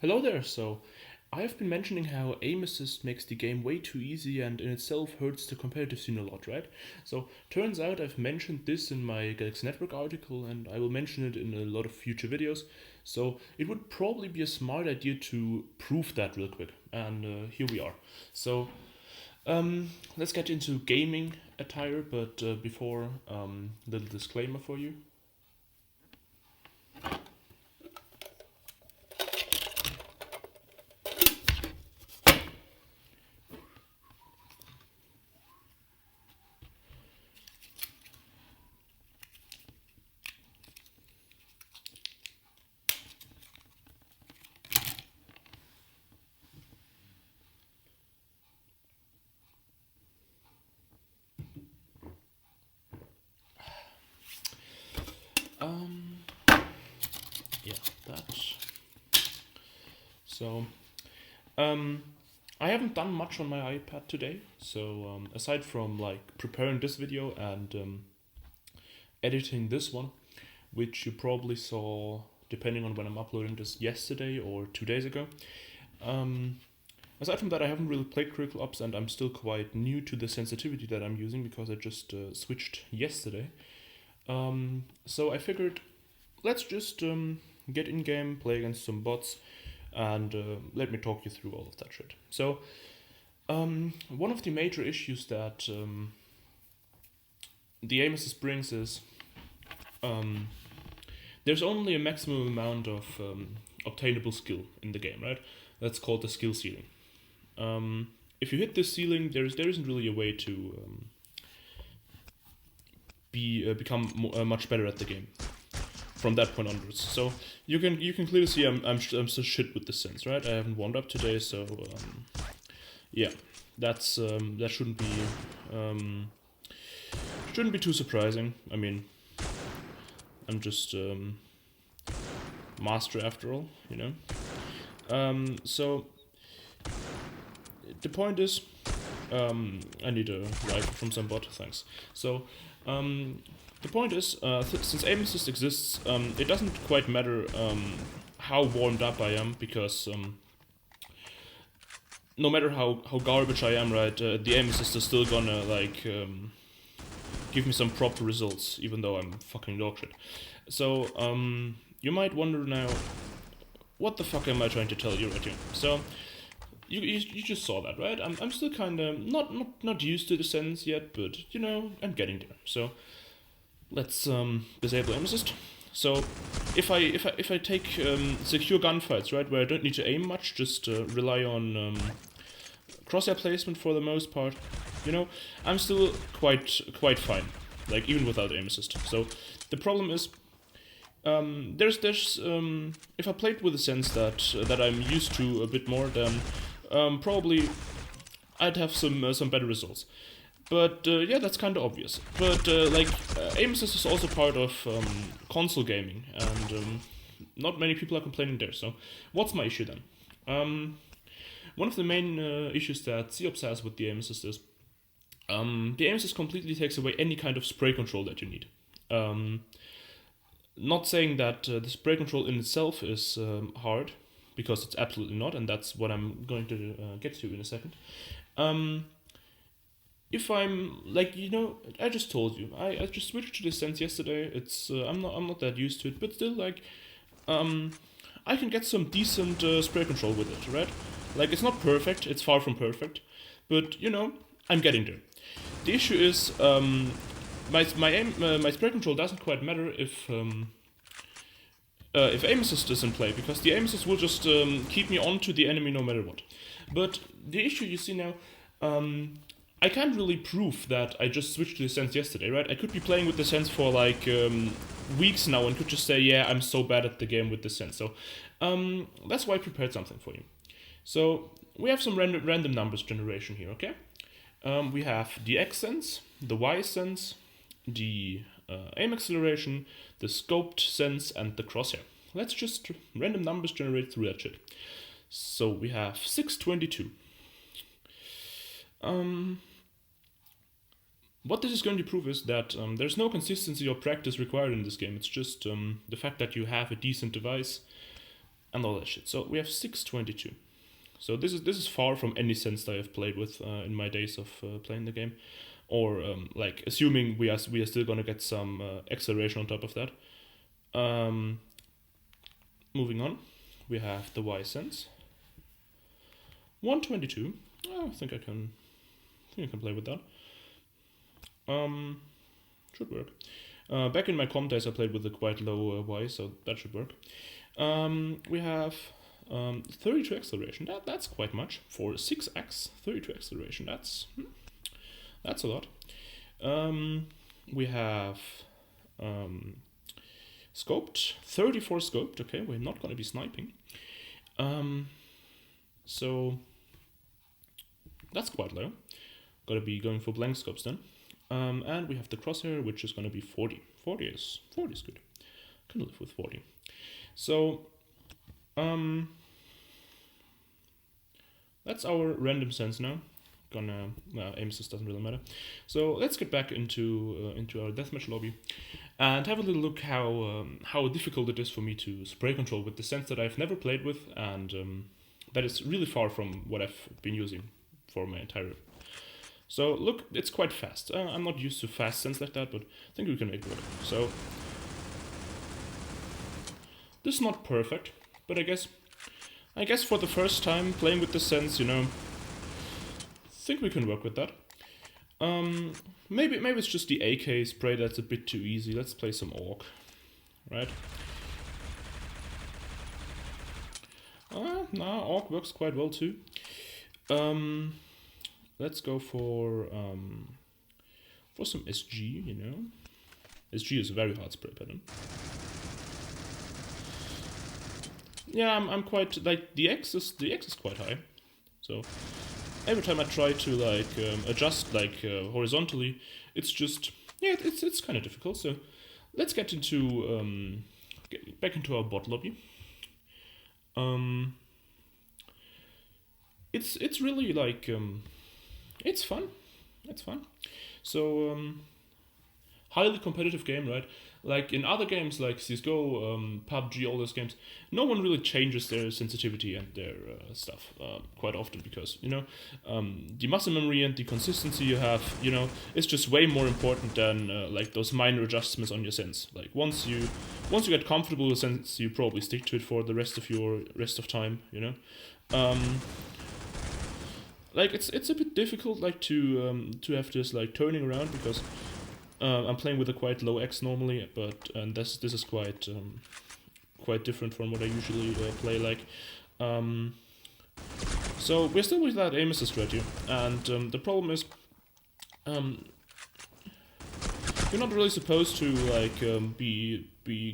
Hello there. So, I have been mentioning how aim assist makes the game way too easy and in itself hurts the competitive scene a lot, right? So, turns out I've mentioned this in my Galaxy Network article and I will mention it in a lot of future videos. So, it would probably be a smart idea to prove that real quick. And here we are. So, let's get into gaming attire, but before, little disclaimer for you. Um, yeah, that. So, Um, I haven't done much on my iPad today, so aside from like preparing this video and editing this one, which you probably saw depending on when I'm uploading this yesterday or 2 days ago. Um, Aside from that, I haven't really played Critical Ops, and I'm still quite new to the sensitivity that I'm using because I just switched yesterday. So I figured let's just get in game, play against some bots, and let me talk you through all of that shit. So, one of the major issues that the aim assist brings is um, there's only a maximum amount of obtainable skill in the game, right? That's called the skill ceiling. If you hit this ceiling, there isn't really a way to become much better at the game from that point onwards. So you can clearly see I'm still shit with the sense, right? I haven't warmed up today, so yeah, that um, shouldn't be too surprising. I mean, I'm just master after all, you know. So the point is, I need a rifle from some bot. Thanks. So the point is, since aim assist exists, it doesn't quite matter how warmed up I am because no matter how garbage I am, right, the aim assist is still gonna like give me some proper results, even though I'm fucking dog shit. So you might wonder now, what the fuck am I trying to tell you right here? So you just saw that, right? I'm still kind of not used to the sense yet, but you know I'm getting there. So let's disable aim assist. So if I take secure gunfights, right, where I don't need to aim much, just rely on crosshair placement for the most part, you know, I'm still quite fine, like even without aim assist. So the problem is, there's if I played with a sense that I'm used to a bit more, then probably I'd have some better results. But yeah, that's kind of obvious. But aim assist is also part of console gaming, and not many people are complaining there. So what's my issue then? One of the main issues that COPS has with the aim assist is the aim assist completely takes away any kind of spray control that you need. Not saying that the spray control in itself is hard, because it's absolutely not, and that's what I'm going to get to in a second. If I'm like, you know, I just told you, I just switched to the sense yesterday. It's I'm not that used to it, but still like I can get some decent spray control with it, right? Like it's not perfect, it's far from perfect, but you know I'm getting there. The issue is my spray control doesn't quite matter if aim assist is in play, because the aim assist will just keep me onto the enemy no matter what. But the issue you see now, I can't really prove that I just switched to the sense yesterday, right? I could be playing with the sense for like weeks now and could just say, yeah, I'm so bad at the game with the sense. So that's why I prepared something for you. So we have some random numbers generation here, okay? We have the X sense, the Y sense, the aim acceleration, the scoped sense, and the crosshair. Let's just random numbers generate through that shit. So we have 622. What this is going to prove is that there's no consistency or practice required in this game. It's just the fact that you have a decent device and all that shit. So we have 622. So this is far from any sense that I've played with in my days of playing the game, or like assuming we are still gonna get some acceleration on top of that. Moving on, we have the Y sense. 122. I think I can play with that. Should work. Back in my comp days, I played with a quite low Y, so that should work. We have 32 acceleration. That's quite much for 6x. 32 acceleration. That's a lot. We have scoped. 34 scoped. Okay, we're not going to be sniping. So that's quite low. Gotta be going for blank scopes then. And we have the crosshair, which is gonna be 40. 40 is good. Can live with 40. So that's our random sense now. Aim assist doesn't really matter. So let's get back into our deathmatch lobby and have a little look how difficult it is for me to spray control with the sense that I've never played with, and that is really far from what I've been using for my entire. So look, it's quite fast. I'm not used to fast sense like that, but I think we can make it work. So this is not perfect, but I guess for the first time playing with the sense, I think we can work with that. Maybe it's just the AK spray that's a bit too easy. Let's play some Orc, right? Nah, Orc works quite well too. Let's go for some SG, SG is a very hard spray pattern. Yeah, I'm quite, like, the X is quite high. So every time I try to adjust horizontally, it's just, yeah, it's kind of difficult. So let's get back into our bot lobby. It's really it's fun. So highly competitive game, right? Like in other games like CSGO, PUBG, all those games, no one really changes their sensitivity and their stuff quite often, because the muscle memory and the consistency you have, it's just way more important than those minor adjustments on your sense. Like once you get comfortable with sense, you probably stick to it for the rest of time. It's a bit difficult to have this turning around, because I'm playing with a quite low X normally, but this is quite different from what I usually play like. So we're still with that aim assist right here, and the problem is you're not really supposed to be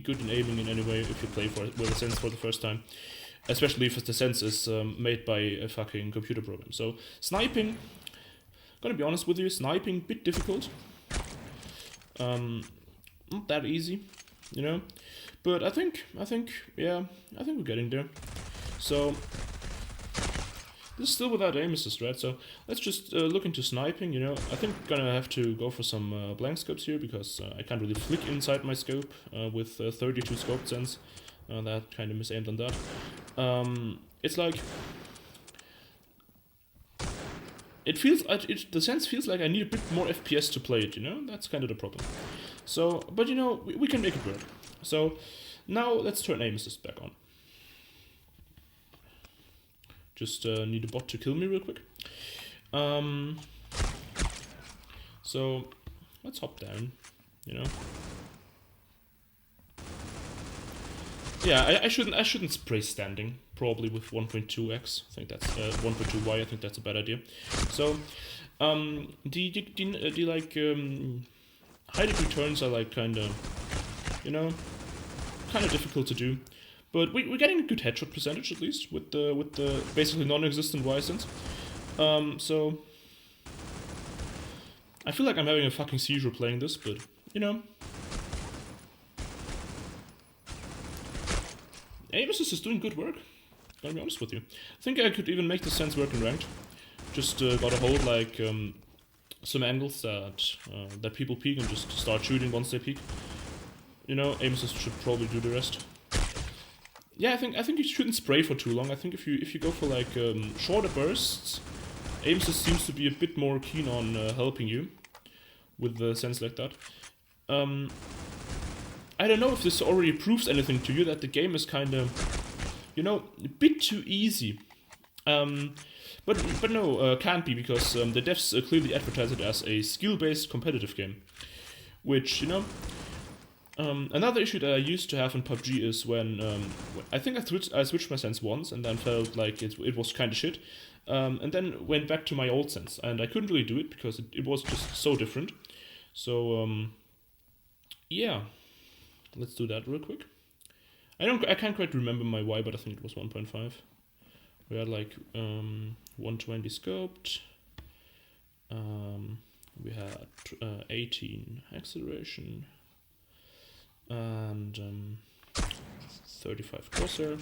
good in aiming in any way if you play with a sense for the first time. Especially if the sense is made by a fucking computer program. So sniping, gonna be honest with you, sniping bit difficult. Not that easy, But I think we're getting there. So this is still without aim assist, right? So let's just look into sniping. I think I'm gonna have to go for some blank scopes here, because I can't really flick inside my scope with 32 scope sense. That kind of misaimed on that. It's like the sense feels like I need a bit more FPS to play it. That's kind of the problem. So, but we can make it work. So now let's turn aim assist back on. Just need a bot to kill me real quick. So let's hop down. Yeah, I shouldn't spray standing, probably with 1.2x. I think that's 1.2y. I think that's a bad idea. So the high degree turns are kind of difficult to do, but we're getting a good headshot percentage, at least with the basically non-existent Y sense. So I feel like I'm having a fucking seizure playing this, but aim assist is doing good work, gotta be honest with you. I think I could even make the sense work in ranked. Just gotta hold some angles that people peek and just start shooting once they peek. Aim assist should probably do the rest. yeah, I think you shouldn't spray for too long. I think if you go for like shorter bursts, aim assist seems to be a bit more keen on helping you with the sense like that. I don't know if this already proves anything to you, that the game is kind of, you know, a bit too easy. But no, can't be, because the devs clearly advertise it as a skill-based competitive game, which, you know. Another issue that I used to have in PUBG is when I think I switched my sense once and then felt like it was kind of shit, and then went back to my old sense, and I couldn't really do it because it was just so different. So yeah, let's do that real quick. I can't quite remember my Y, but I think it was 1.5. We had like 120 scoped. We had 18 acceleration. And 35 crosshair.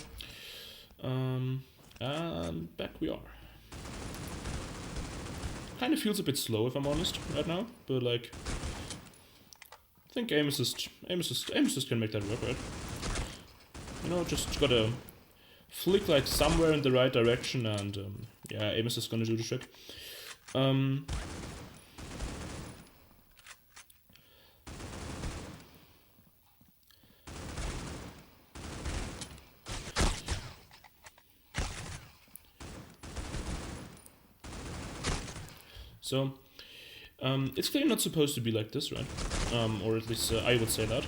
And back we are. Kind of feels a bit slow, if I'm honest, right now, but like, I think aim assist can make that work, right? You know, just gotta flick like somewhere in the right direction, and yeah, aim assist gonna do the trick. So, it's clearly not supposed to be like this, right? Or at least I would say that.